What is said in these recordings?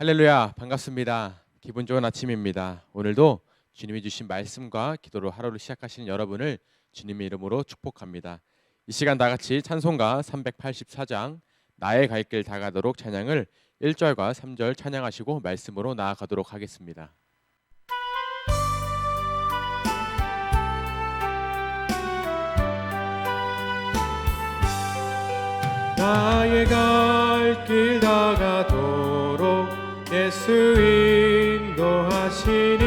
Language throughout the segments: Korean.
할렐루야, 반갑습니다. 기분 좋은 아침입니다. 오늘도 주님이 주신 말씀과 기도로 하루를 시작하시는 여러분을 주님의 이름으로 축복합니다. 이 시간 다 같이 찬송가 384장 나의 갈 길 다가도록 찬양을 1절과 3절 찬양하시고 말씀으로 나아가도록 하겠습니다. 나의 갈 길 다가도록 예수 인도하시니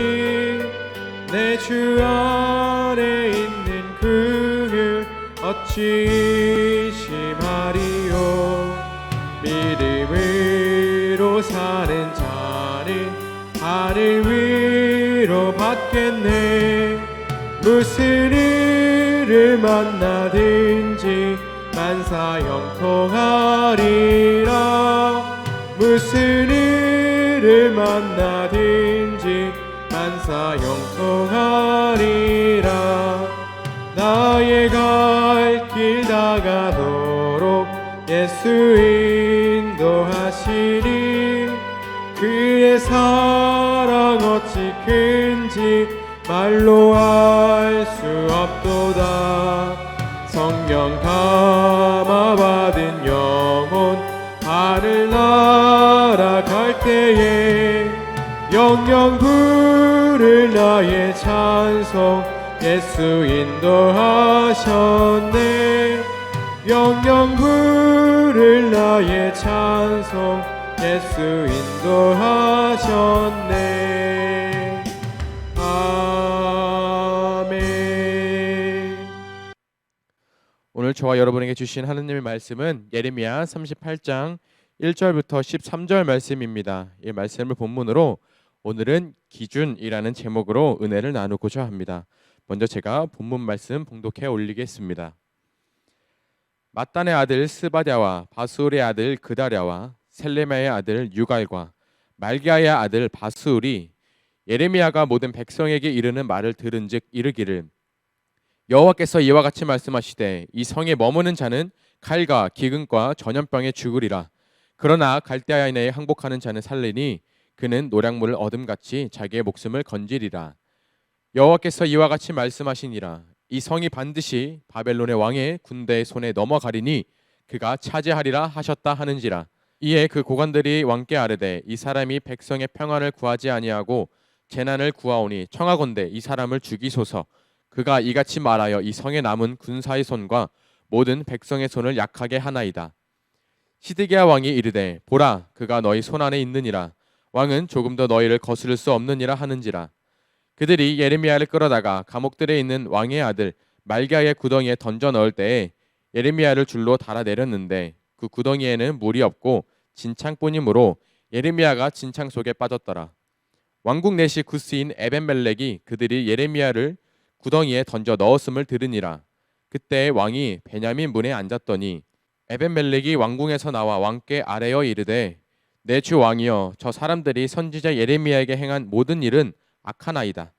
내 주 안에 있는 그를 어찌 의심하리요. 믿음으로 사는 자는 하늘 위로 받겠네. 무슨 일을 만나든지 만사 형통하리라. 무슨 일을 만나든지 만사 형통하리라. 나의 갈 길 다가도록 예수 인도하시니 그의 사랑 어찌 큰지 말로 알 수 없도다. 성령 감화받은 영혼 하늘 날아갈 때에 영영 부를 나의 찬송 예수 인도하셨네. 영영 부를 나의 찬송 예수 인도하셨네. 아멘. 오늘 저와 여러분에게 주신 하느님의 말씀은 예레미야 38장 1절부터 13절 말씀입니다. 이 말씀을 본문으로 오늘은 기준이라는 제목으로 은혜를 나누고자 합니다. 먼저 제가 본문 말씀 봉독해 올리겠습니다. mattan의 아들 스바랴와 바수울의 아들 그다랴와 셀레미야의 아들 유갈과 말기야의 아들 바수울이 예레미야가 모든 백성에게 이르는 말을 들은즉 이르기를 여호와께서 이와 같이 말씀하시되 이 성에 머무는 자는 칼과 기근과 전염병에 죽으리라. 그러나 갈대아에 항복하는 자는 살리니 그는 노량물을 얻음같이 자기의 목숨을 건지리라. 여호와께서 이와 같이 말씀하시니라. 이 성이 반드시 바벨론의 왕의 군대의 손에 넘어가리니 그가 차지하리라 하셨다 하는지라. 이에 그 고관들이 왕께 아뢰되 이 사람이 백성의 평안을 구하지 아니하고 재난을 구하오니 청하건대 이 사람을 죽이소서. 그가 이같이 말하여 이 성에 남은 군사의 손과 모든 백성의 손을 약하게 하나이다. 시드기야 왕이 이르되 보라 그가 너희 손 안에 있느니라. 왕은 조금 더 너희를 거스를 수 없느니라 하는지라. 그들이 예레미야를 끌어다가 감옥들에 있는 왕의 아들 말기야의 구덩이에 던져 넣을 때에 예레미야를 줄로 달아내렸는데 그 구덩이에는 물이 없고 진창뿐이므로 예레미야가 진창 속에 빠졌더라. 왕국 내시 구스인 에벤멜렉이 그들이 예레미야를 구덩이에 던져 넣었음을 들으니라. 그때 왕이 베냐민 문에 앉았더니 에벤멜렉이 왕궁에서 나와 왕께 아뢰어 이르되 내 주 왕이여 저 사람들이 선지자 예레미야에게 행한 모든 일은 악하나이다.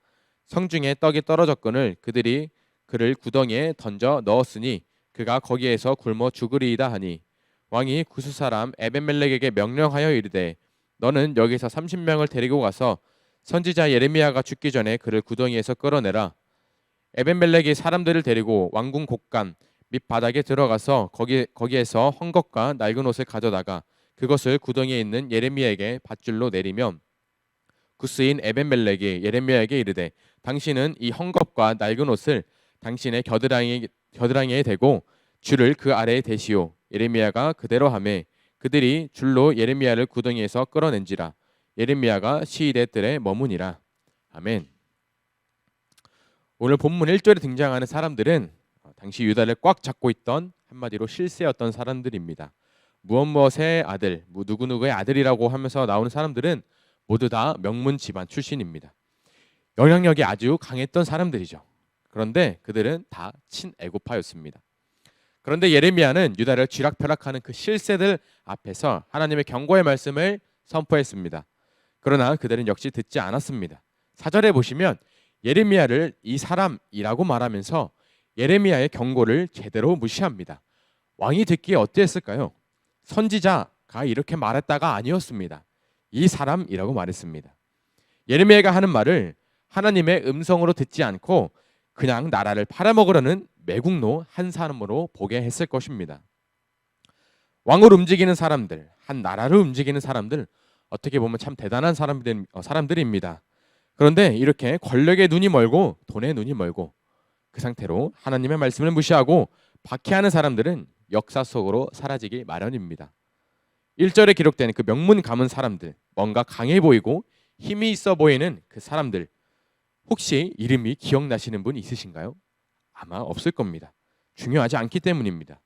성중에 떡이 떨어졌거늘 그들이 그를 구덩이에 던져 넣었으니 그가 거기에서 굶어 죽으리이다 하니 왕이 구스 사람 에벤멜렉에게 명령하여 이르되 너는 여기서 30명을 데리고 가서 선지자 예레미야가 죽기 전에 그를 구덩이에서 끌어내라. 에벤멜렉이 사람들을 데리고 왕궁 곳간 및 바닥에 들어가서 거기에서 헝겊과 낡은 옷을 가져다가 그것을 구덩이에 있는 예레미야에게 밧줄로 내리면 구스인 에벤멜렉이 예레미야에게 이르되 당신은 이 헝겊과 낡은 옷을 당신의 겨드랑이에 대고 줄을 그 아래에 대시오. 예레미야가 그대로 하매 그들이 줄로 예레미야를 구덩이에서 끌어낸지라. 예레미야가 시위대 뜰에 머무니라. 아멘. 오늘 본문 1절에 등장하는 사람들은 당시 유다를 꽉 잡고 있던 한마디로 실세였던 사람들입니다. 무엇의 아들, 누구누구의 아들이라고 하면서 나오는 사람들은 모두 다 명문 집안 출신입니다. 영향력이 아주 강했던 사람들이죠. 그런데 그들은 다 친애굽파였습니다. 그런데 예레미야는 유다를 쥐락펴락하는 그 실세들 앞에서 하나님의 경고의 말씀을 선포했습니다. 그러나 그들은 역시 듣지 않았습니다. 4절에 보시면 예레미야를 이 사람이라고 말하면서 예레미야의 경고를 제대로 무시합니다. 왕이 듣기에 어땠을까요? 선지자가 이렇게 말했다가 아니었습니다. 이 사람이라고 말했습니다. 예레미야가 하는 말을 하나님의 음성으로 듣지 않고 그냥 나라를 팔아먹으려는 매국노 한 사람으로 보게 했을 것입니다. 왕을 움직이는 사람들, 한 나라를 움직이는 사람들, 어떻게 보면 참 대단한 사람들입니다. 그런데 이렇게 권력에 눈이 멀고 돈에 눈이 멀고 그 상태로 하나님의 말씀을 무시하고 박해하는 사람들은 역사 속으로 사라지기 마련입니다. 1절에 기록된 그 명문 가문 사람들, 뭔가 강해 보이고 힘이 있어 보이는 그 사람들, 혹시 이름이 기억나시는 분 있으신가요? 아마 없을 겁니다. 중요하지 않기 때문입니다.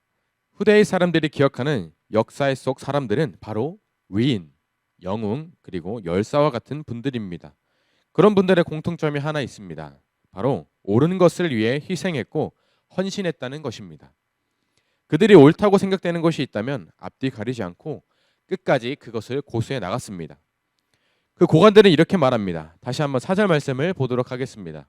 후대의 사람들이 기억하는 역사 속 사람들은 바로 위인, 영웅, 그리고 열사와 같은 분들입니다. 그런 분들의 공통점이 하나 있습니다. 바로 옳은 것을 위해 희생했고 헌신했다는 것입니다. 그들이 옳다고 생각되는 것이 있다면 앞뒤 가리지 않고 끝까지 그것을 고수해 나갔습니다. 그 고관들은 이렇게 말합니다. 다시 한번 4절 말씀을 보도록 하겠습니다.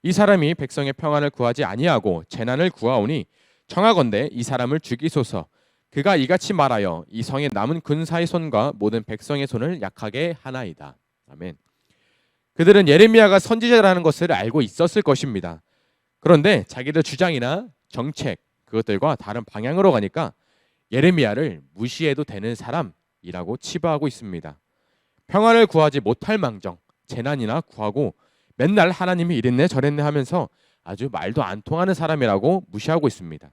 이 사람이 백성의 평안을 구하지 아니하고 재난을 구하오니 청하건대 이 사람을 죽이소서. 그가 이같이 말하여 이 성에 남은 군사의 손과 모든 백성의 손을 약하게 하나이다. 아멘. 그들은 예레미야가 선지자라는 것을 알고 있었을 것입니다. 그런데 자기들 주장이나 정책 그것들과 다른 방향으로 가니까 예레미야를 무시해도 되는 사람이라고 치부하고 있습니다. 평안을 구하지 못할 망정 재난이나 구하고 맨날 하나님이 이랬네 저랬네 하면서 아주 말도 안 통하는 사람이라고 무시하고 있습니다.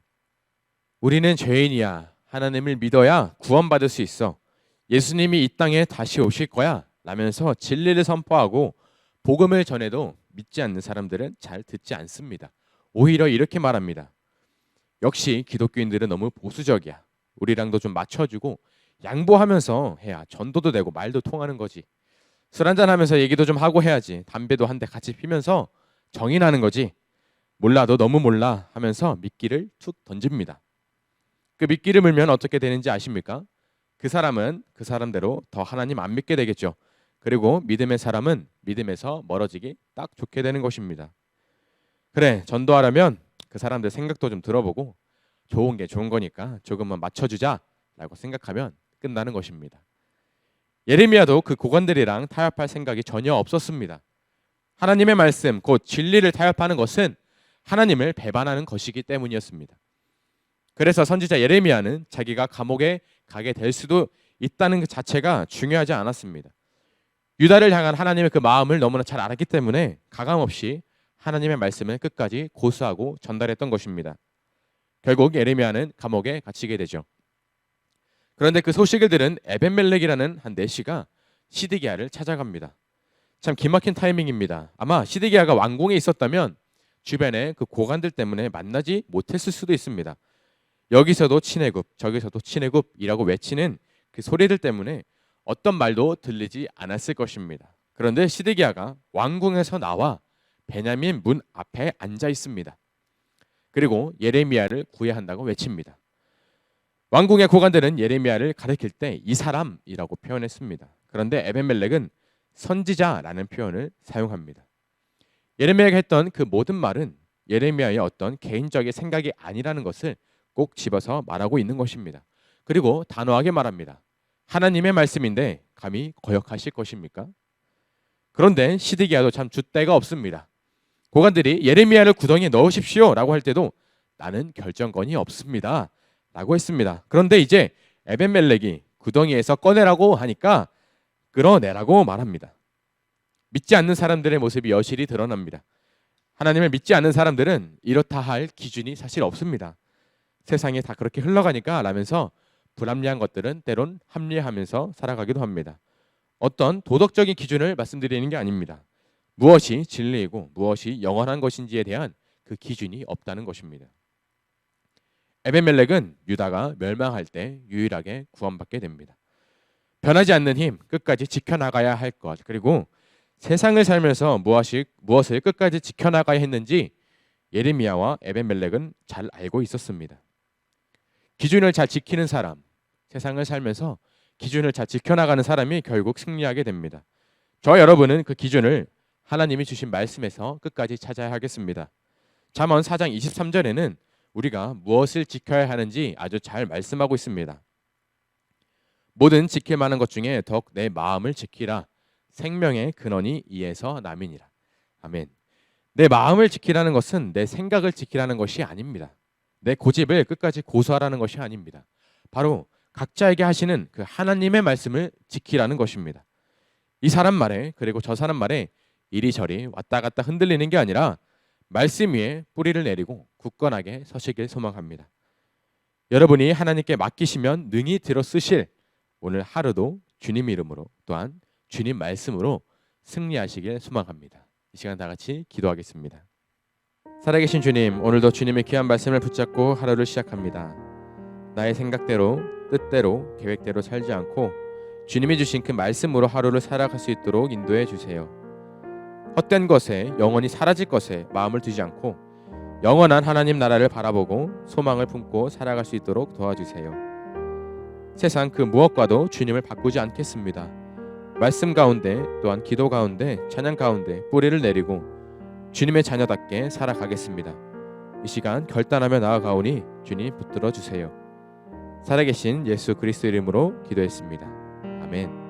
우리는 죄인이야. 하나님을 믿어야 구원받을 수 있어. 예수님이 이 땅에 다시 오실 거야 라면서 진리를 선포하고 복음을 전해도 믿지 않는 사람들은 잘 듣지 않습니다. 오히려 이렇게 말합니다. 역시 기독교인들은 너무 보수적이야. 우리랑도 좀 맞춰주고 양보하면서 해야 전도도 되고 말도 통하는 거지. 술 한잔하면서 얘기도 좀 하고 해야지. 담배도 한 대 같이 피면서 정이 나는 거지. 몰라 너 너무 몰라 하면서 미끼를 툭 던집니다. 그 미끼를 물면 어떻게 되는지 아십니까? 그 사람은 그 사람대로 더 하나님 안 믿게 되겠죠. 그리고 믿음의 사람은 믿음에서 멀어지기 딱 좋게 되는 것입니다. 그래 전도하려면 그 사람들 생각도 좀 들어보고 좋은 게 좋은 거니까 조금만 맞춰주자 라고 생각하면 끝나는 것입니다. 예레미야도 그 고관들이랑 타협할 생각이 전혀 없었습니다. 하나님의 말씀 곧 진리를 타협하는 것은 하나님을 배반하는 것이기 때문이었습니다. 그래서 선지자 예레미야는 자기가 감옥에 가게 될 수도 있다는 그 자체가 중요하지 않았습니다. 유다를 향한 하나님의 그 마음을 너무나 잘 알았기 때문에 가감없이 하나님의 말씀을 끝까지 고수하고 전달했던 것입니다. 결국 예레미야는 감옥에 갇히게 되죠. 그런데 그 소식을 들은 에벤멜렉이라는 한 내시가 시드기야를 찾아갑니다. 참 기막힌 타이밍입니다. 아마 시드기야가 왕궁에 있었다면 주변에 그 고관들 때문에 만나지 못했을 수도 있습니다. 여기서도 친해굽, 저기서도 친해굽이라고 외치는 그 소리들 때문에 어떤 말도 들리지 않았을 것입니다. 그런데 시드기야가 왕궁에서 나와 베냐민 문 앞에 앉아 있습니다. 그리고 예레미야를 구해야 한다고 외칩니다. 왕궁의 고관들은 예레미야를 가리킬 때 이 사람이라고 표현했습니다. 그런데 에벤멜렉은 선지자라는 표현을 사용합니다. 예레미야가 했던 그 모든 말은 예레미야의 어떤 개인적인 생각이 아니라는 것을 꼭 집어서 말하고 있는 것입니다. 그리고 단호하게 말합니다. 하나님의 말씀인데 감히 거역하실 것입니까? 그런데 시드기야도 참 줏대가 없습니다. 고관들이 예레미야를 구덩이에 넣으십시오 라고 할 때도 나는 결정권이 없습니다 라고 했습니다. 그런데 이제 에벤멜렉이 구덩이에서 꺼내라고 하니까 끌어내라고 말합니다. 믿지 않는 사람들의 모습이 여실히 드러납니다. 하나님을 믿지 않는 사람들은 이렇다 할 기준이 사실 없습니다. 세상에 다 그렇게 흘러가니까 라면서 불합리한 것들은 때론 합리화하면서 살아가기도 합니다. 어떤 도덕적인 기준을 말씀드리는 게 아닙니다. 무엇이 진리이고 무엇이 영원한 것인지에 대한 그 기준이 없다는 것입니다. 에벤멜렉은 유다가 멸망할 때 유일하게 구원받게 됩니다. 변하지 않는 힘, 끝까지 지켜나가야 할 것, 그리고 세상을 살면서 무엇을 끝까지 지켜나가야 했는지 예레미야와 에벤멜렉은 잘 알고 있었습니다. 기준을 잘 지키는 사람, 세상을 살면서 기준을 잘 지켜나가는 사람이 결국 승리하게 됩니다. 저와 여러분은 그 기준을 하나님이 주신 말씀에서 끝까지 찾아야 하겠습니다. 잠언 4장 23절에는 우리가 무엇을 지켜야 하는지 아주 잘 말씀하고 있습니다. 모든 지킬 만한 것 중에 더욱 내 마음을 지키라. 생명의 근원이 이에서 남이니라. 아멘. 내 마음을 지키라는 것은 내 생각을 지키라는 것이 아닙니다. 내 고집을 끝까지 고수하라는 것이 아닙니다. 바로 각자에게 하시는 그 하나님의 말씀을 지키라는 것입니다. 이 사람 말에 그리고 저 사람 말에 이리저리 왔다 갔다 흔들리는 게 아니라 말씀 위에 뿌리를 내리고 굳건하게 서시길 소망합니다. 여러분이 하나님께 맡기시면 능히 들어 쓰실 오늘 하루도 주님 이름으로 또한 주님 말씀으로 승리하시길 소망합니다. 이 시간 다 같이 기도하겠습니다. 살아계신 주님, 오늘도 주님의 귀한 말씀을 붙잡고 하루를 시작합니다. 나의 생각대로, 뜻대로, 계획대로 살지 않고 주님이 주신 그 말씀으로 하루를 살아갈 수 있도록 인도해 주세요. 헛된 것에, 영원히 사라질 것에 마음을 두지 않고 영원한 하나님 나라를 바라보고 소망을 품고 살아갈 수 있도록 도와주세요. 세상 그 무엇과도 주님을 바꾸지 않겠습니다. 말씀 가운데 또한 기도 가운데 찬양 가운데 뿌리를 내리고 주님의 자녀답게 살아가겠습니다. 이 시간 결단하며 나아가오니 주님 붙들어 주세요. 살아계신 예수 그리스도 이름으로 기도했습니다. 아멘.